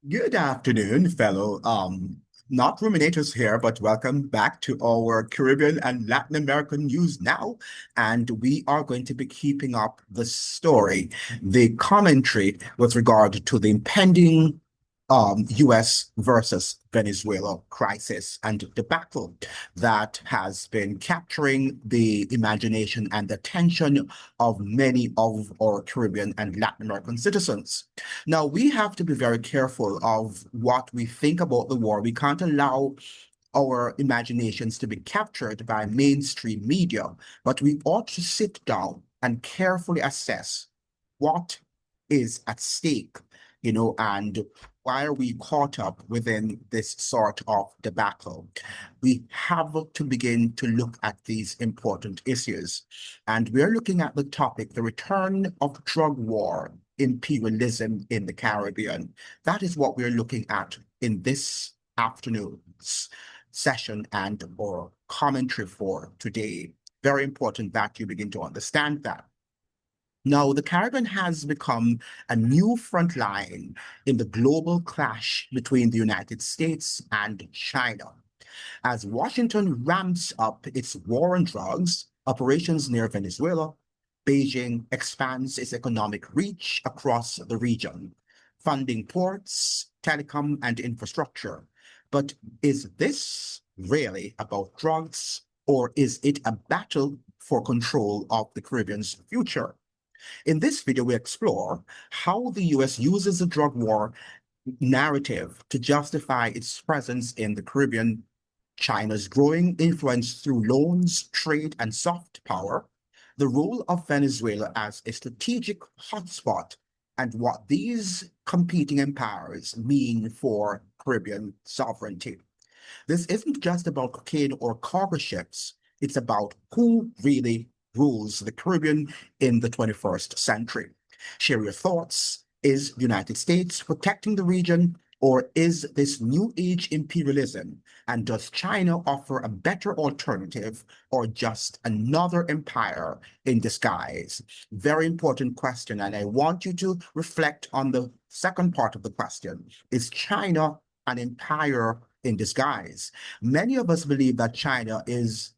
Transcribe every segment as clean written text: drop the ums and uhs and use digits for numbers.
Good afternoon, fellow not ruminators here, but welcome back to our Caribbean and Latin American news now. And we are going to be keeping up the story, the commentary with regard to the impending US versus Venezuela crisis and debacle that has been capturing the imagination and attention of many of our Caribbean and Latin American citizens. Now, we have to be very careful of what we think about the war. We can't allow our imaginations to be captured by mainstream media, but we ought to sit down and carefully assess what is at stake, and why are we caught up within this sort of debacle? We have to begin to look at these important issues. And we're looking at the topic, the return of drug war, imperialism in the Caribbean. That is what we're looking at in this afternoon's session and or commentary for today. Very important that you begin to understand that. Now, the Caribbean has become a new front line in the global clash between the United States and China. As Washington ramps up its war on drugs, operations near Venezuela, Beijing expands its economic reach across the region, funding ports, telecom, and infrastructure. But is this really about drugs, or is it a battle for control of the Caribbean's future? In this video, we explore how the US uses the drug war narrative to justify its presence in the Caribbean, China's growing influence through loans, trade, and soft power, the role of Venezuela as a strategic hotspot, and what these competing empires mean for Caribbean sovereignty. This isn't just about cocaine or cargo ships. It's about who really rules the Caribbean in the 21st century. Share your thoughts. Is the United States protecting the region, or is this new age imperialism? And does China offer a better alternative, or just another empire in disguise? Very important question. And I want you to reflect on the second part of the question. Is China an empire in disguise? Many of us believe that China is,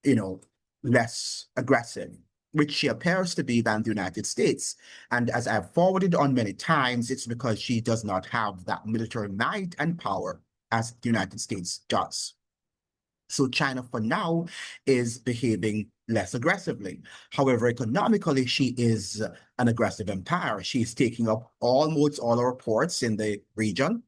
you know, less aggressive, which she appears to be than the United States. And as I've forwarded on many times, it's because she does not have that military might and power as the United States does. So China, for now, is behaving less aggressively. However, economically, she is an aggressive empire. She's taking up almost all our ports in the region.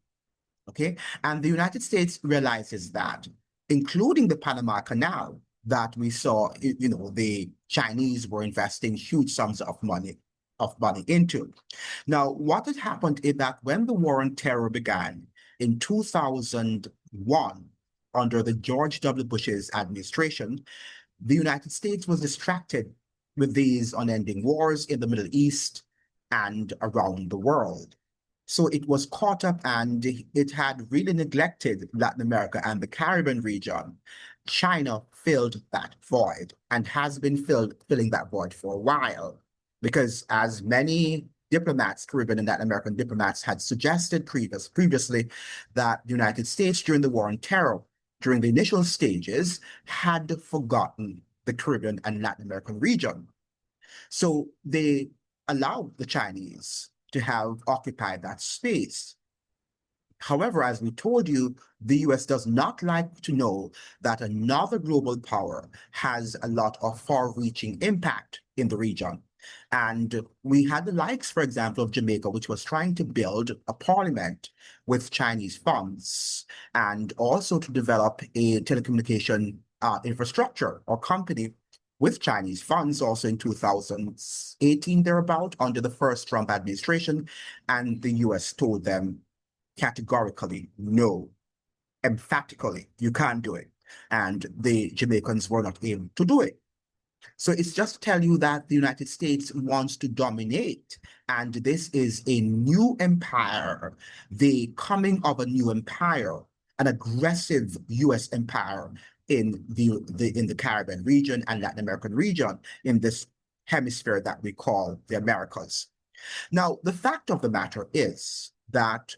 Okay. And the United States realizes that, including the Panama Canal that we saw, the Chinese were investing huge sums of money into. Now, what had happened is that when the war on terror began in 2001, under the George W. Bush's administration, the United States was distracted with these unending wars in the Middle East and around the world. So it was caught up and it had really neglected Latin America and the Caribbean region. China filled that void and has been filling that void for a while. Because as many diplomats, Caribbean and Latin American diplomats had suggested previously that the United States during the war on terror, during the initial stages, had forgotten the Caribbean and Latin American region. So they allowed the Chinese to have occupied that space. However, as we told you, the US does not like to know that another global power has a lot of far-reaching impact in the region. And we had the likes, for example, of Jamaica, which was trying to build a parliament with Chinese funds and also to develop a telecommunication infrastructure or company with Chinese funds also in 2018 thereabout under the first Trump administration. And the US told them categorically, no, emphatically, you can't do it. And the Jamaicans were not able to do it. So it's just to tell you that the United States wants to dominate, and this is a new empire, the coming of a new empire, an aggressive US empire in the Caribbean region and Latin American region in this hemisphere that we call the Americas. Now, the fact of the matter is that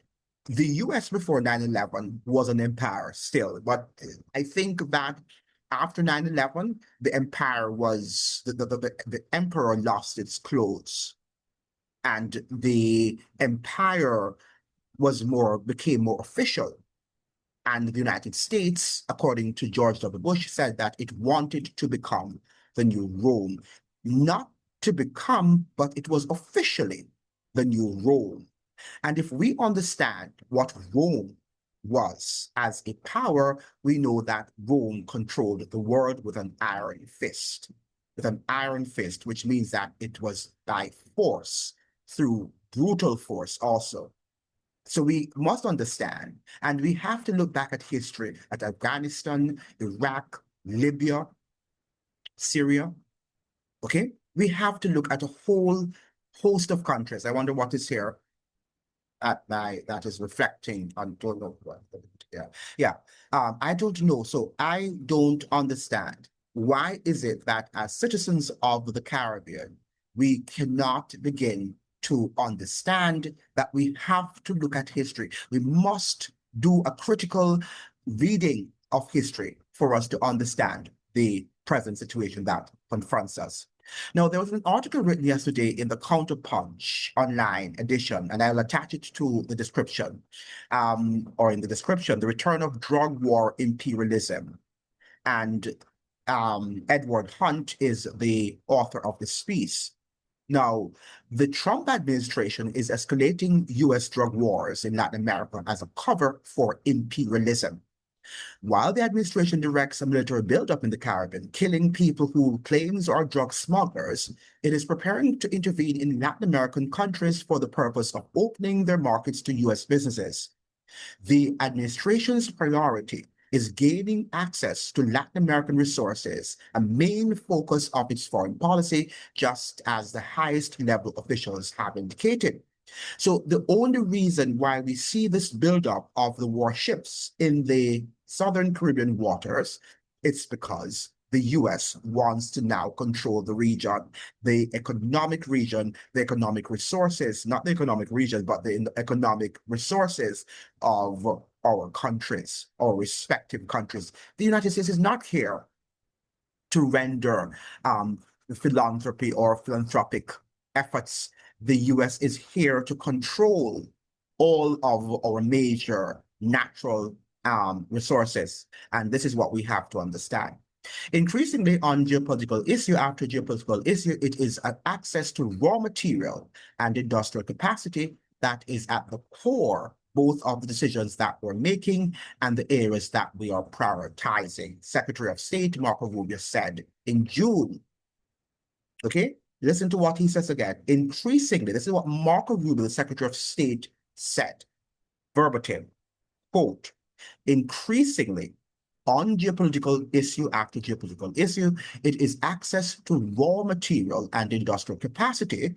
The US before 9/11 was an empire still, but I think that after 9/11, the empire was the emperor lost its clothes, and the empire became more official. And the United States, according to George W. Bush, said that it wanted to become the new Rome. Not to become, but it was officially the new Rome. And if we understand what Rome was as a power, we know that Rome controlled the world with an iron fist. With an iron fist, which means that it was by force, through brutal force also. So we must understand, and we have to look back at history, at Afghanistan, Iraq, Libya, Syria, okay? We have to look at a whole host of countries. I wonder what is here that is reflecting on, don't know what, yeah, yeah. I don't know. So I don't understand. Why is it that as citizens of the Caribbean, we cannot begin to understand that we have to look at history? We must do a critical reading of history for us to understand the present situation that confronts us. Now, there was an article written yesterday in the Counterpunch online edition, and I'll attach it to the description, or in the description, The Return of Drug War Imperialism. And Edward Hunt is the author of this piece. Now, the Trump administration is escalating US drug wars in Latin America as a cover for imperialism. While the administration directs a military buildup in the Caribbean, killing people who claims are drug smugglers, it is preparing to intervene in Latin American countries for the purpose of opening their markets to US businesses. The administration's priority is gaining access to Latin American resources, a main focus of its foreign policy, just as the highest level officials have indicated. So the only reason why we see this buildup of the warships in the southern Caribbean waters, it's because the US wants to now control the region, the economic region, the economic resources, not the economic region, but the economic resources of our countries, our respective countries. The United States is not here to render philanthropy or philanthropic efforts. The US is here to control all of our major natural resources. And this is what we have to understand. Increasingly on geopolitical issue after geopolitical issue, it is access to raw material and industrial capacity that is at the core both of the decisions that we're making and the areas that we are prioritizing. Secretary of State Marco Rubio said in June, okay? Listen to what he says again. Increasingly, this is what Marco Rubio, the Secretary of State, said, verbatim, quote, increasingly, on geopolitical issue after geopolitical issue, it is access to raw material and industrial capacity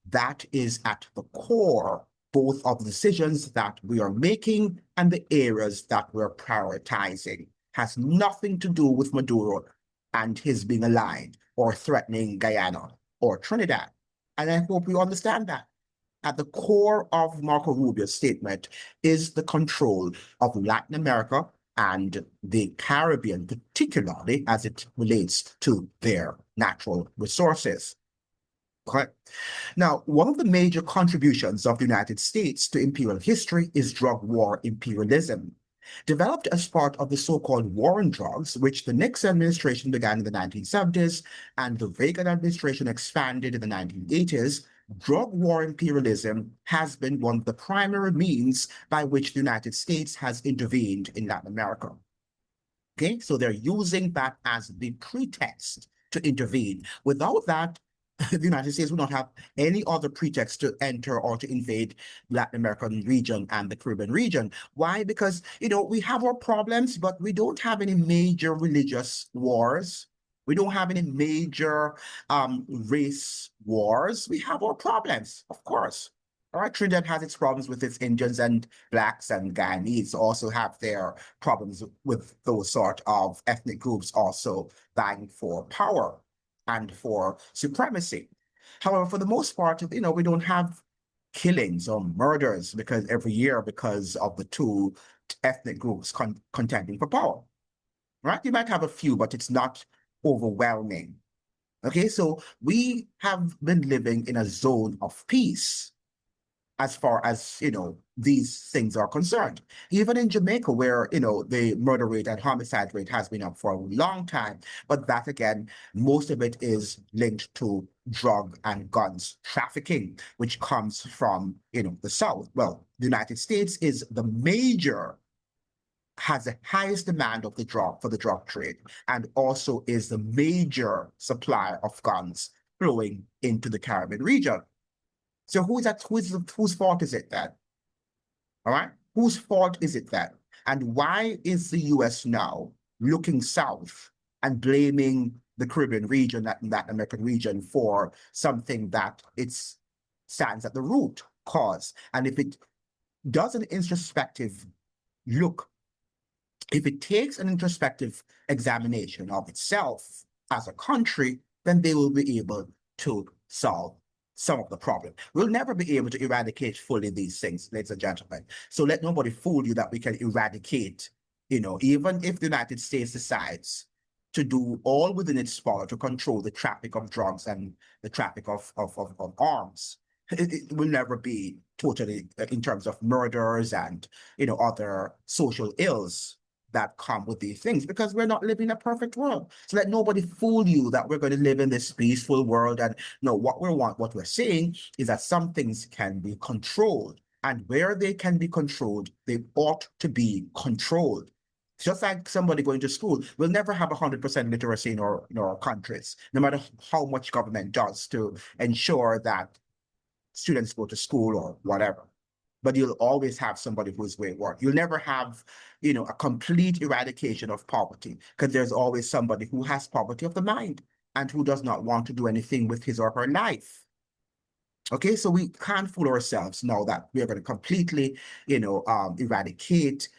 that is at the core both of the decisions that we are making and the areas that we're prioritizing. Has nothing to do with Maduro and his being aligned or threatening Guyana or Trinidad. And I hope you understand that. At the core of Marco Rubio's statement is the control of Latin America and the Caribbean, particularly as it relates to their natural resources. Okay. Now, one of the major contributions of the United States to imperial history is drug war imperialism. Developed as part of the so-called war on drugs, which the Nixon administration began in the 1970s and the Reagan administration expanded in the 1980s, drug war imperialism has been one of the primary means by which the United States has intervened in Latin America. Okay, so they're using that as the pretext to intervene. Without that, the United States would not have any other pretext to enter or to invade Latin American region and the Caribbean region. Why? Because, we have our problems, but we don't have any major religious wars. We don't have any major race wars. We have our problems, of course. All right, Trinidad has its problems with its Indians and Blacks, and Guyanese also have their problems with those sort of ethnic groups also vying for power and for supremacy. However, for the most part, we don't have killings or murders because every year because of the two ethnic groups contending for power, right? You might have a few, but it's not overwhelming. Okay, so we have been living in a zone of peace as far as, these things are concerned. Even in Jamaica, where, the murder rate and homicide rate has been up for a long time. But that, again, most of it is linked to drug and guns trafficking, which comes from, the South. Well, the United States is the major has the highest demand of the drug for the drug trade, and also is the major supplier of guns flowing into the Caribbean region. So whose fault is it then? All right? Whose fault is it then? And why is the US now looking south and blaming the Caribbean region, that American region, for something that it stands at the root cause? And if it does an introspective look, if it takes an introspective examination of itself as a country, then they will be able to solve some of the problem. We'll never be able to eradicate fully these things, ladies and gentlemen. So let nobody fool you that we can eradicate, even if the United States decides to do all within its power to control the traffic of drugs and the traffic of arms. It will never be totally, in terms of murders and, other social ills that come with these things, because we're not living in a perfect world. So let nobody fool you that we're going to live in this peaceful world. And no, what we're saying is that some things can be controlled, and where they can be controlled, they ought to be controlled. Just like somebody going to school, we'll never have 100% literacy in our countries, no matter how much government does to ensure that students go to school or whatever. But you'll always have somebody who's wayward. You'll never have, a complete eradication of poverty, because there's always somebody who has poverty of the mind and who does not want to do anything with his or her life. Okay, so we can't fool ourselves now that we are going to completely, eradicate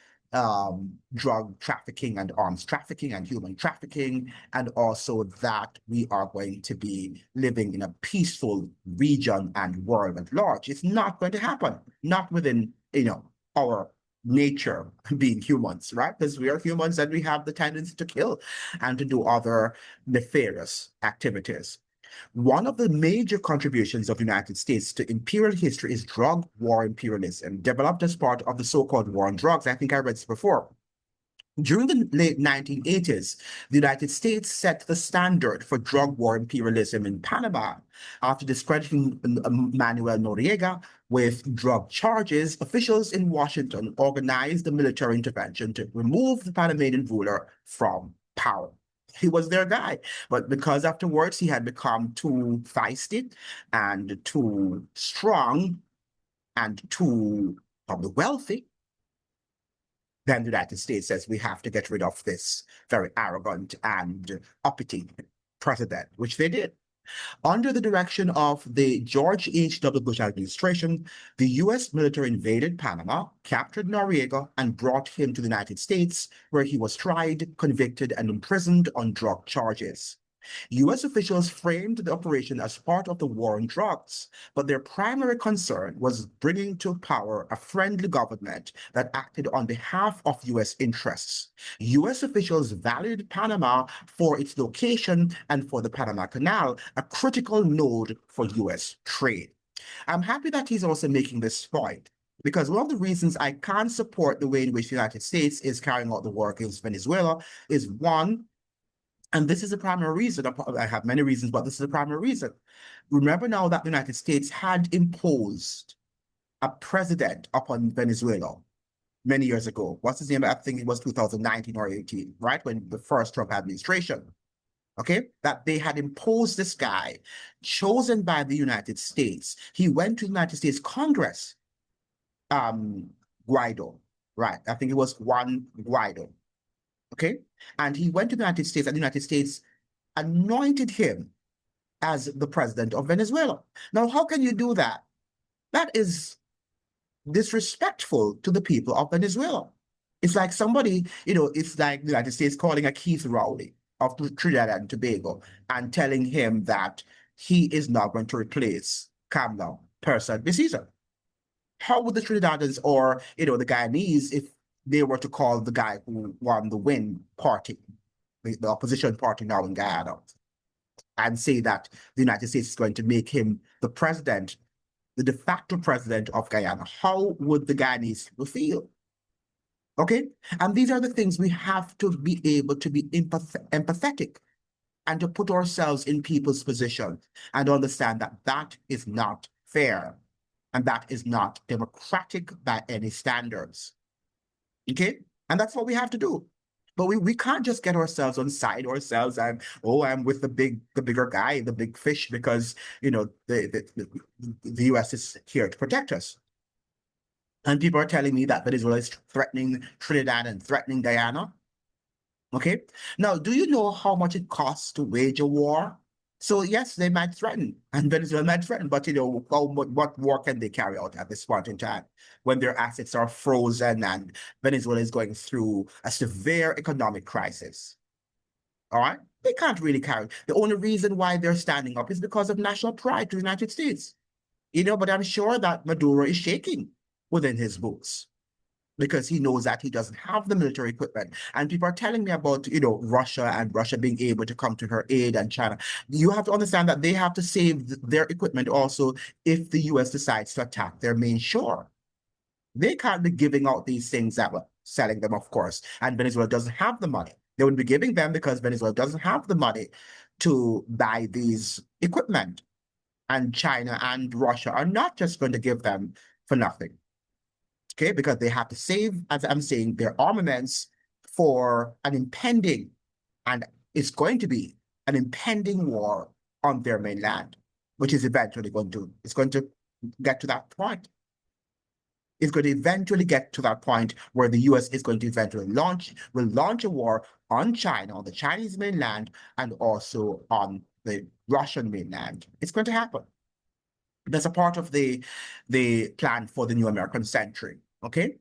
drug trafficking and arms trafficking and human trafficking, and also that we are going to be living in a peaceful region and world at large. It's not going to happen, not within, our nature being humans, right? Because we are humans and we have the tendency to kill and to do other nefarious activities. One of the major contributions of the United States to imperial history is drug war imperialism, developed as part of the so-called war on drugs. I think I read this before. During the late 1980s, the United States set the standard for drug war imperialism in Panama. After discrediting Manuel Noriega with drug charges, officials in Washington organized a military intervention to remove the Panamanian ruler from power. He was their guy, but because afterwards he had become too feisty and too strong and too wealthy, then the United States says we have to get rid of this very arrogant and uppity president, which they did. Under the direction of the George H.W. Bush administration, the U.S. military invaded Panama, captured Noriega, and brought him to the United States, where he was tried, convicted, and imprisoned on drug charges. U.S. officials framed the operation as part of the war on drugs, but their primary concern was bringing to power a friendly government that acted on behalf of U.S. interests. U.S. officials valued Panama for its location and for the Panama Canal, a critical node for U.S. trade. I'm happy that he's also making this point, because one of the reasons I can't support the way in which the United States is carrying out the war against Venezuela is, one, and this is the primary reason. I have many reasons, but this is the primary reason. Remember now that the United States had imposed a president upon Venezuela many years ago. What's his name? I think it was 2019 or 18, right? When the first Trump administration, okay? That they had imposed this guy, chosen by the United States. He went to the United States Congress, Guaido, right? I think it was Juan Guaido. Okay. And he went to the United States, and the United States anointed him as the president of Venezuela. Now, how can you do that? That is disrespectful to the people of Venezuela. It's like somebody, it's like the United States calling a Keith Rowley of Trinidad and Tobago and telling him that he is not going to replace Kamla Persad Besiza. How would the Trinidadians or, the Guyanese, if they were to call the guy who won the win party, the opposition party now in Guyana, and say that the United States is going to make him the president, the de facto president of Guyana, how would the Guyanese feel? Okay? And these are the things we have to be able to be empathetic and to put ourselves in people's position and understand that that is not fair and that is not democratic by any standards. Okay? And that's what we have to do. But we can't just get ourselves on side ourselves and, oh, I'm with the bigger guy, the big fish, because the US is here to protect us. And people are telling me that Venezuela is threatening Trinidad and threatening Guyana. Okay. Now, do you know how much it costs to wage a war? So yes, they might threaten, and Venezuela might threaten, but what war can they carry out at this point in time when their assets are frozen and Venezuela is going through a severe economic crisis? All right, they can't really carry. The only reason why they're standing up is because of national pride to the United States. But I'm sure that Maduro is shaking within his boots because he knows that he doesn't have the military equipment. And people are telling me about, Russia and Russia being able to come to her aid and China. You have to understand that they have to save their equipment also if the US decides to attack their main shore. They can't be giving out these things that were selling them, of course. And Venezuela doesn't have the money. They would be giving them because Venezuela doesn't have the money to buy these equipment. And China and Russia are not just going to give them for nothing. Okay, because they have to save, as I'm saying, their armaments for an impending, and it's going to be an impending war on their mainland, which is eventually it's going to get to that point. It's going to eventually get to that point where the US is going to eventually will launch a war on China, on the Chinese mainland, and also on the Russian mainland. It's going to happen. That's a part of the plan for the new American century. Okay.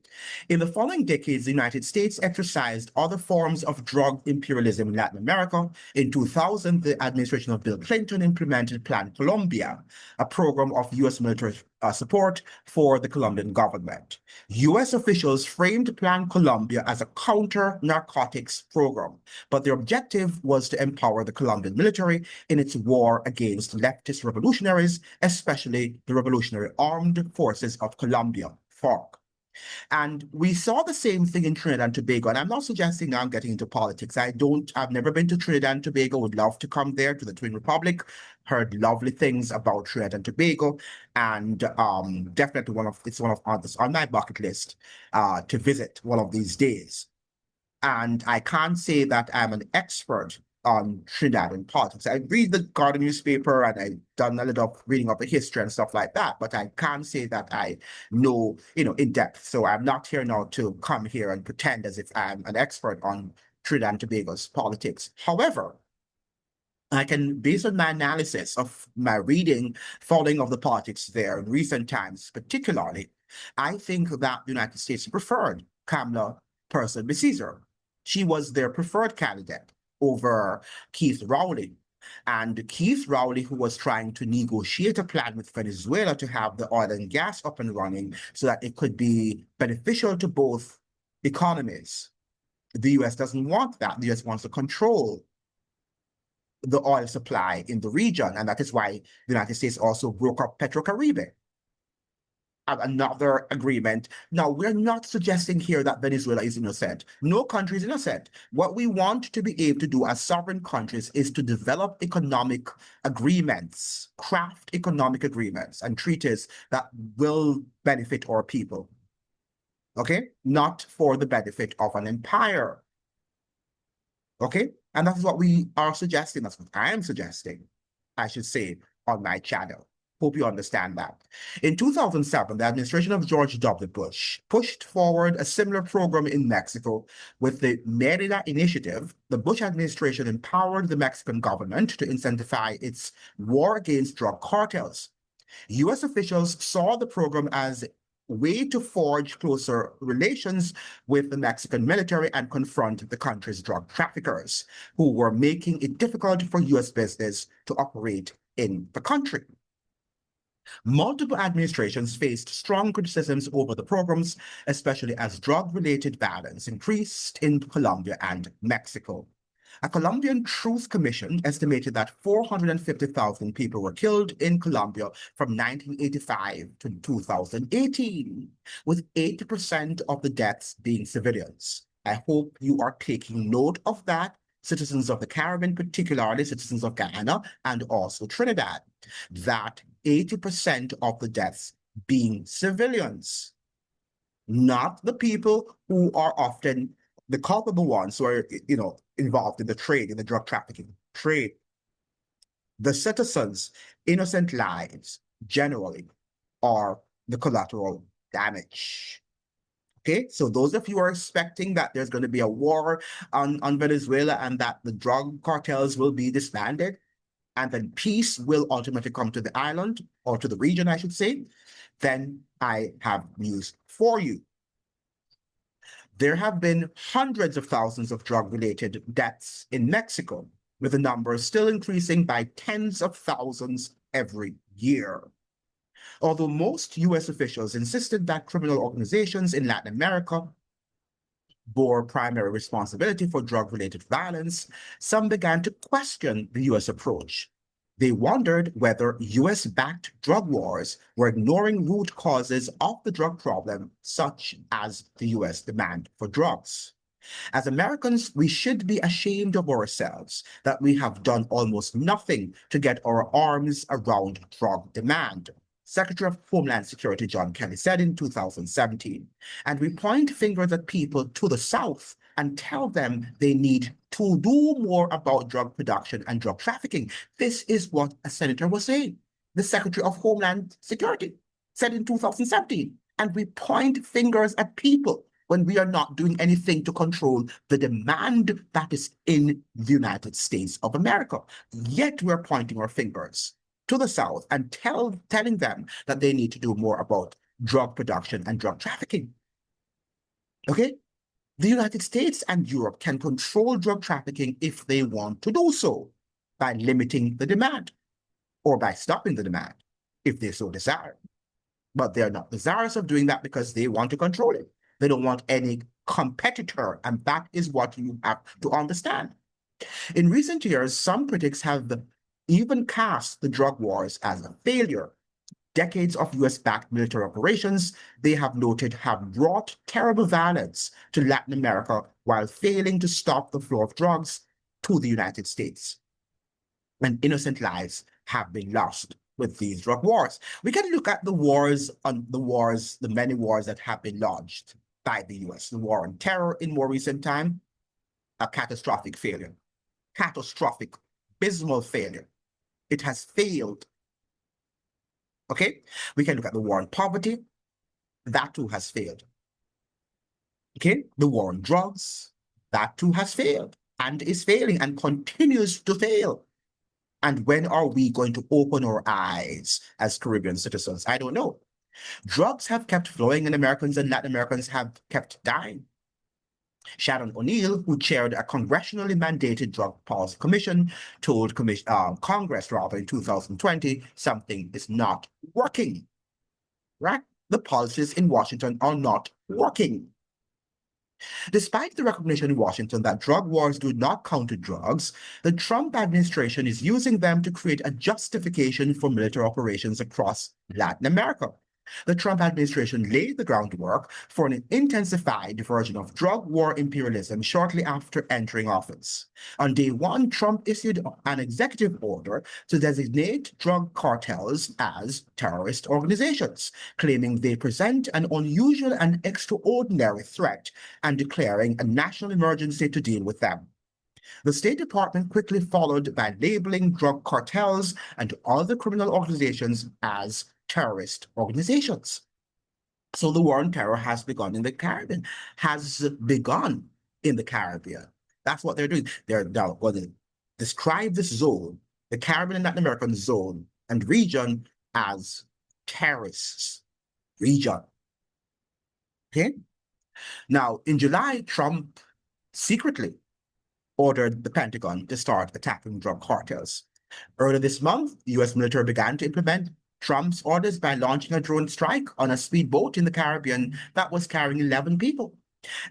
In the following decades, the United States exercised other forms of drug imperialism in Latin America. In 2000, the administration of Bill Clinton implemented Plan Colombia, a program of US military support for the Colombian government. US officials framed Plan Colombia as a counter-narcotics program, but their objective was to empower the Colombian military in its war against leftist revolutionaries, especially the Revolutionary Armed Forces of Colombia, FARC. And we saw the same thing in Trinidad and Tobago. And I'm not suggesting now I'm getting into politics. I've never been to Trinidad and Tobago, would love to come there to the Twin Republic, heard lovely things about Trinidad and Tobago. And definitely it's on my bucket list to visit one of these days. And I can't say that I'm an expert on Trinidad and politics. I read the Guardian newspaper and I've done a little reading of the history and stuff like that, but I can't say that I know, in depth. So I'm not here now to come here and pretend as if I'm an expert on Trinidad and Tobago's politics. However, I can, based on my analysis of my reading, following of the politics there in recent times, particularly, I think that the United States preferred Kamala Person-Caesar. She was their preferred candidate over Keith Rowley. And Keith Rowley, who was trying to negotiate a plan with Venezuela to have the oil and gas up and running so that it could be beneficial to both economies. The US doesn't want that. The US wants to control the oil supply in the region. And that is why the United States also broke up PetroCaribe. Another agreement. Now, we're not suggesting here that Venezuela is innocent. No country is innocent. What we want to be able to do as sovereign countries is to develop economic agreements, craft economic agreements and treaties that will benefit our people. Okay? Not for the benefit of an empire. Okay? And that's what we are suggesting. That's what I am suggesting, I should say, on my channel. Hope you understand that. In 2007, the administration of George W. Bush pushed forward a similar program in Mexico with the Merida Initiative. The Bush administration empowered the Mexican government to intensify its war against drug cartels. U.S. officials saw the program as a way to forge closer relations with the Mexican military and confront the country's drug traffickers, who were making it difficult for U.S. business to operate in the country. Multiple administrations faced strong criticisms over the programs, especially as drug-related violence increased in Colombia and Mexico. A Colombian Truth Commission estimated that 450,000 people were killed in Colombia from 1985 to 2018, with 80% of the deaths being civilians. I hope you are taking note of that, citizens of the Caribbean, particularly citizens of Guyana and also Trinidad, that 80% of the deaths being civilians, not the people who are often the culpable ones who are, involved in the trade, in the drug trafficking trade. The citizens' innocent lives generally are the collateral damage. Okay, so those of you who are expecting that there's going to be a war on Venezuela and that the drug cartels will be disbanded, and then peace will ultimately come to the island, or to the region, I should say, then I have news for you. There have been hundreds of thousands of drug-related deaths in Mexico, with the numbers still increasing by tens of thousands every year. Although most U.S. officials insisted that criminal organizations in Latin America bore primary responsibility for drug-related violence, some began to question the U.S. approach. They wondered whether U.S.-backed drug wars were ignoring root causes of the drug problem, such as the U.S. demand for drugs. As Americans, we should be ashamed of ourselves that we have done almost nothing to get our arms around drug demand, Secretary of Homeland Security John Kelly said in 2017. And we point fingers at people to the South and tell them they need to do more about drug production and drug trafficking. This is what a senator was saying. The Secretary of Homeland Security said in 2017. And we point fingers at people when we are not doing anything to control the demand that is in the United States of America. Yet we're pointing our fingers to the South and telling them that they need to do more about drug production and drug trafficking. Okay? The United States and Europe can control drug trafficking if they want to do so, by limiting the demand or by stopping the demand if they so desire. But they're not desirous of doing that because they want to control it. They don't want any competitor, and that is what you have to understand. In recent years, some critics have even cast the drug wars as a failure. Decades of US-backed military operations, they have noted, have brought terrible violence to Latin America while failing to stop the flow of drugs to the United States. And innocent lives have been lost with these drug wars. We can look at the many wars that have been launched by the US. The war on terror in more recent time, a catastrophic failure. Catastrophic, abysmal failure. It has failed. Okay? We can look at the war on poverty. That too has failed. Okay? The war on drugs. That too has failed and is failing and continues to fail. And when are we going to open our eyes as Caribbean citizens? I don't know. Drugs have kept flowing and Americans and Latin Americans have kept dying. Sharon O'Neill, who chaired a congressionally mandated drug policy commission, told Congress in 2020, something is not working, right? The policies in Washington are not working. Despite the recognition in Washington that drug wars do not counter drugs, the Trump administration is using them to create a justification for military operations across Latin America. The Trump administration laid the groundwork for an intensified version of drug war imperialism shortly after entering office. On day one, Trump issued an executive order to designate drug cartels as terrorist organizations, claiming they present an unusual and extraordinary threat and declaring a national emergency to deal with them. The State Department quickly followed by labeling drug cartels and other criminal organizations as terrorist organizations. So the war on terror has begun in the Caribbean, That's what they're doing. They're now going to describe this zone, the Caribbean and Latin American zone and region, as terrorists region. Okay? Now, in July, Trump secretly ordered the Pentagon to start attacking drug cartels. Earlier this month, the U.S. military began to implement Trump's orders by launching a drone strike on a speedboat in the Caribbean that was carrying 11 people.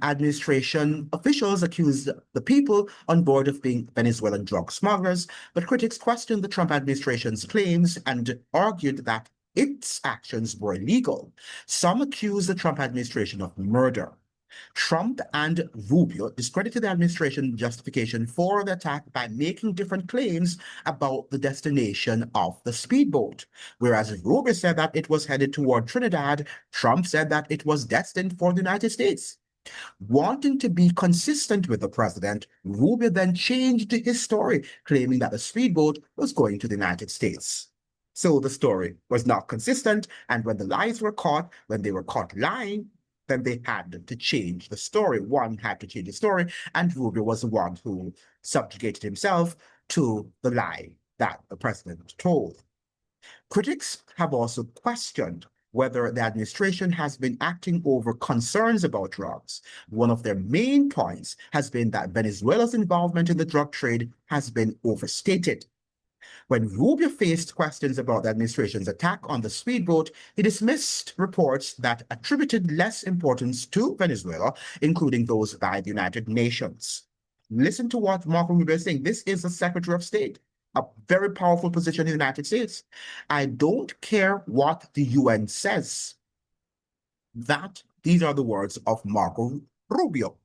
Administration officials accused the people on board of being Venezuelan drug smugglers, but critics questioned the Trump administration's claims and argued that its actions were illegal. Some accused the Trump administration of murder. Trump and Rubio discredited the administration's justification for the attack by making different claims about the destination of the speedboat. Whereas Rubio said that it was headed toward Trinidad, Trump said that it was destined for the United States. Wanting to be consistent with the president, Rubio then changed his story, claiming that the speedboat was going to the United States. So the story was not consistent, and when the lies were caught, when they were caught lying, then they had to change the story. One had to change the story, and Rubio was the one who subjugated himself to the lie that the president told. Critics have also questioned whether the administration has been acting over concerns about drugs. One of their main points has been that Venezuela's involvement in the drug trade has been overstated. When Rubio faced questions about the administration's attack on the speedboat, he dismissed reports that attributed less importance to Venezuela, including those by the United Nations. Listen to what Marco Rubio is saying. This is the Secretary of State, a very powerful position in the United States. I don't care what the UN says. These are the words of Marco Rubio.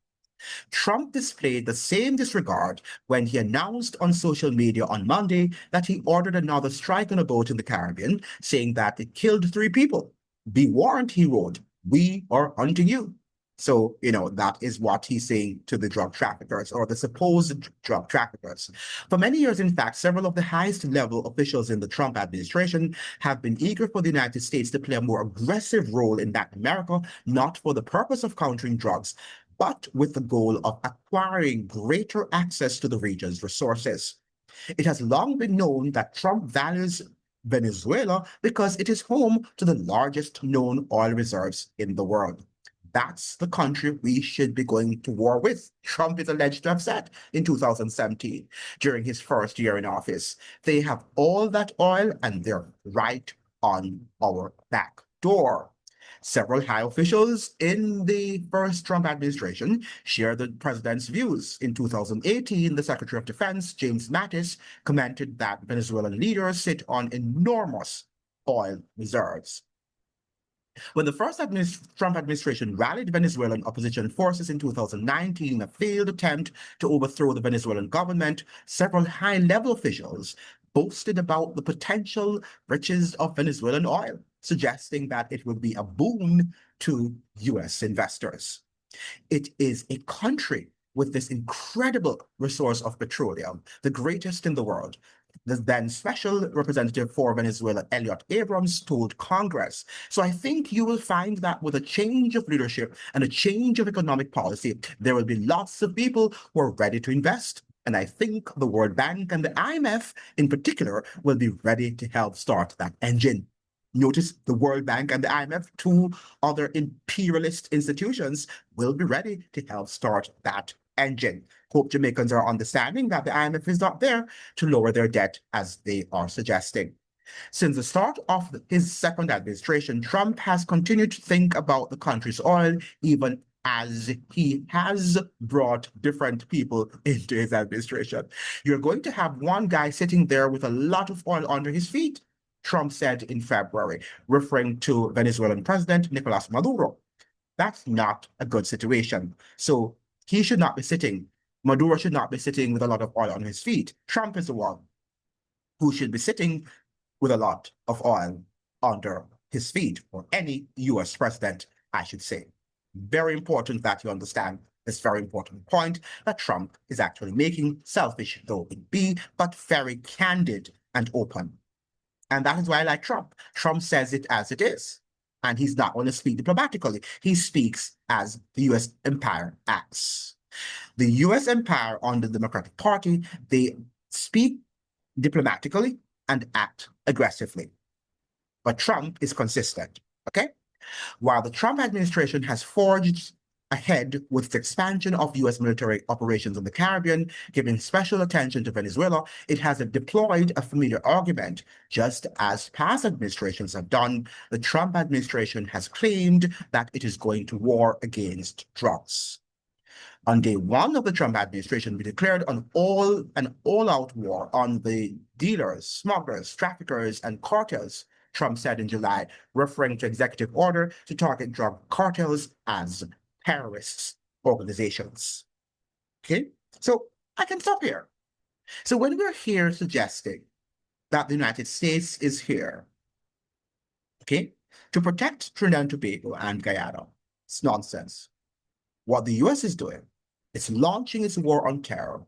Trump displayed the same disregard when he announced on social media on Monday that he ordered another strike on a boat in the Caribbean, saying that it killed 3 people. Be warned, he wrote, we are hunting you. So, that is what he's saying to the drug traffickers or the supposed drug traffickers. For many years, in fact, several of the highest level officials in the Trump administration have been eager for the United States to play a more aggressive role in Latin America, not for the purpose of countering drugs, but with the goal of acquiring greater access to the region's resources. It has long been known that Trump values Venezuela because it is home to the largest known oil reserves in the world. That's the country we should be going to war with, Trump is alleged to have said in 2017 during his first year in office. They have all that oil and they're right on our back door. Several high officials in the first Trump administration shared the president's views. In 2018, the Secretary of Defense, James Mattis, commented that Venezuelan leaders sit on enormous oil reserves. When the first Trump administration rallied Venezuelan opposition forces in 2019 in a failed attempt to overthrow the Venezuelan government, several high-level officials boasted about the potential riches of Venezuelan oil, suggesting that it would be a boon to U.S. investors. It is a country with this incredible resource of petroleum, the greatest in the world. The then special representative for Venezuela, Elliot Abrams, told Congress. So I think you will find that with a change of leadership and a change of economic policy, there will be lots of people who are ready to invest. And I think the World Bank and the IMF in particular will be ready to help start that engine. Notice the World Bank and the IMF, 2 other imperialist institutions, will be ready to help start that engine. Hope Jamaicans are understanding that the IMF is not there to lower their debt as they are suggesting. Since the start of his second administration, Trump has continued to think about the country's oil, even as he has brought different people into his administration. You're going to have one guy sitting there with a lot of oil under his feet, Trump said in February, referring to Venezuelan President Nicolas Maduro. That's not a good situation. So he should not be sitting, Maduro should not be sitting with a lot of oil on his feet. Trump is the one who should be sitting with a lot of oil under his feet, or any US president, I should say. Very important that you understand this very important point that Trump is actually making, selfish though it be, but very candid and open. And that is why I like Trump. Trump says it as it is. And he's not going to speak diplomatically. He speaks as the U.S. empire acts. The U.S. empire under the Democratic Party, they speak diplomatically and act aggressively. But Trump is consistent, okay? While the Trump administration has forged ahead with the expansion of U.S. military operations in the Caribbean, giving special attention to Venezuela, it has deployed a familiar argument. Just as past administrations have done, the Trump administration has claimed that it is going to war against drugs. On day one of the Trump administration, we declared an all-out war on the dealers, smugglers, traffickers, and cartels, Trump said in July, referring to executive order to target drug cartels as terrorist organizations. Okay, so I can stop here. So when we're here suggesting that the United States is here, okay, to protect Trinidad and Tobago and Guyana, it's nonsense. What the US is doing, it's launching its war on terror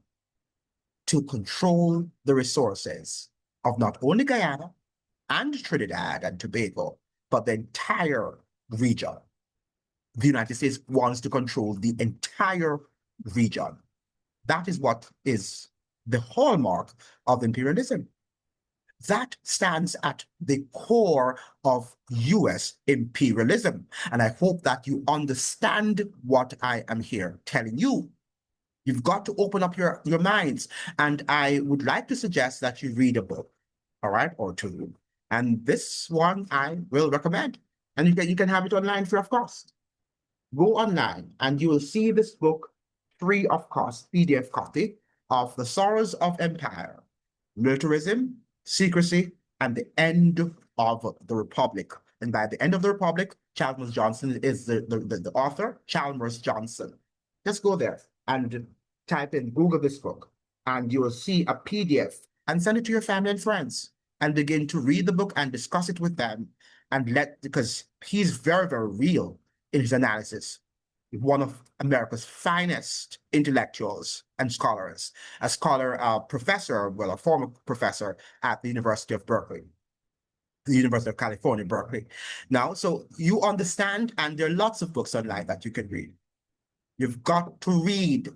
to control the resources of not only Guyana and Trinidad and Tobago, but the entire region. The United States wants to control the entire region. That is what is the hallmark of imperialism. That stands at the core of US imperialism. And I hope that you understand what I am here telling you. You've got to open up your minds. And I would like to suggest that you read a book, all right, or two. And this one I will recommend. And you can have it online free of cost. Go online and you will see this book free of cost, PDF copy of The Sorrows of Empire, Militarism, Secrecy, and the End of the Republic. And by the end of the Republic, Chalmers Johnson is the author, Chalmers Johnson. Just go there and type in, Google this book, and you will see a PDF and send it to your family and friends and begin to read the book and discuss it with them because he's very, very real in his analysis. One of America's finest intellectuals and scholars, a professor, well, a former professor at the University of Berkeley, the University of California, Berkeley. Now, so you understand, and there are lots of books online that you can read. You've got to read,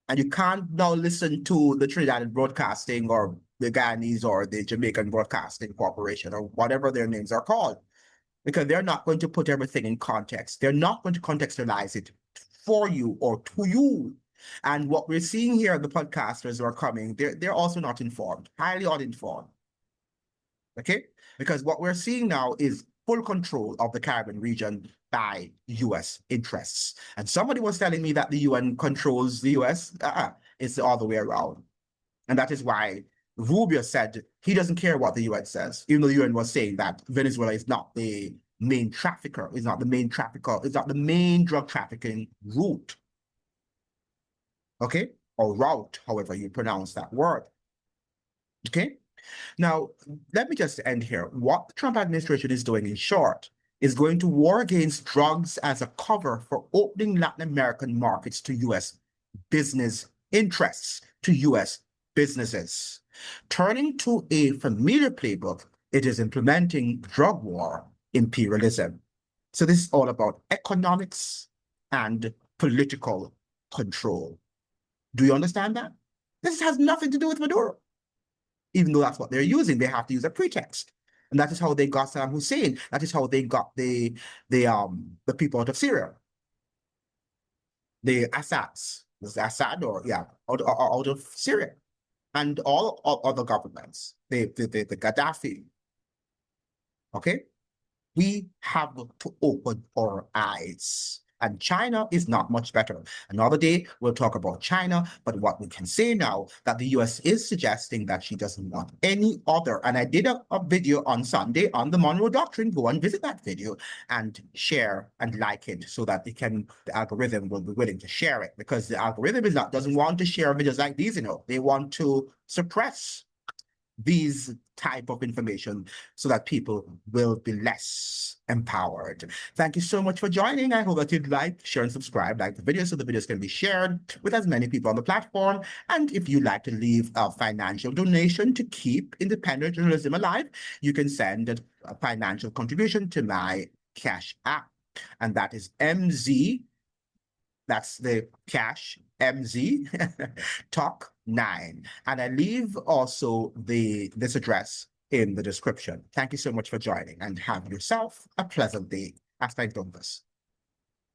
and you can't now listen to the Trinidad Broadcasting or the Guyanese or the Jamaican Broadcasting Corporation or whatever their names are called, because they're not going to put everything in context. They're not going to contextualize it for you or to you. And what we're seeing here, the podcasters who are coming, they're also not informed, highly uninformed. Okay? Because what we're seeing now is full control of the Caribbean region by US interests. And somebody was telling me that the UN controls the US. It's the other way around. And that is why Rubio said he doesn't care what the UN says, even though the UN was saying that Venezuela is not the main trafficker, is not the main drug trafficking route. Okay? Or route, however you pronounce that word. Okay? Now, let me just end here. What the Trump administration is doing, in short, is going to war against drugs as a cover for opening Latin American markets to US business interests, to US businesses. Turning to a familiar playbook, it is implementing drug war imperialism. So this is all about economics and political control. Do you understand that? This has nothing to do with Maduro. Even though that's what they're using, they have to use a pretext. And that is how they got Saddam Hussein. That is how they got the people out of Syria. The Assads. Was it Assad or yeah, out of Syria. And all other governments. The Gaddafi. Okay? We have to open our eyes. And China is not much better. Another day, we'll talk about China, but what we can say now, that the US is suggesting that she doesn't want any other, and I did a video on Sunday on the Monroe Doctrine. Go and visit that video and share and like it so that the algorithm will be willing to share it, because the algorithm doesn't want to share videos like these, They want to suppress these type of information so that people will be less empowered. Thank you so much for joining. I hope that you'd like, share, and subscribe, like the video so the videos can be shared with as many people on the platform. And if you'd like to leave a financial donation to keep independent journalism alive, you can send a financial contribution to my Cash App. And that is MZ, that's the cash, MZ, Talk 9. And I leave also this address in the description. Thank you so much for joining, and have yourself a pleasant day. Hasta entonces.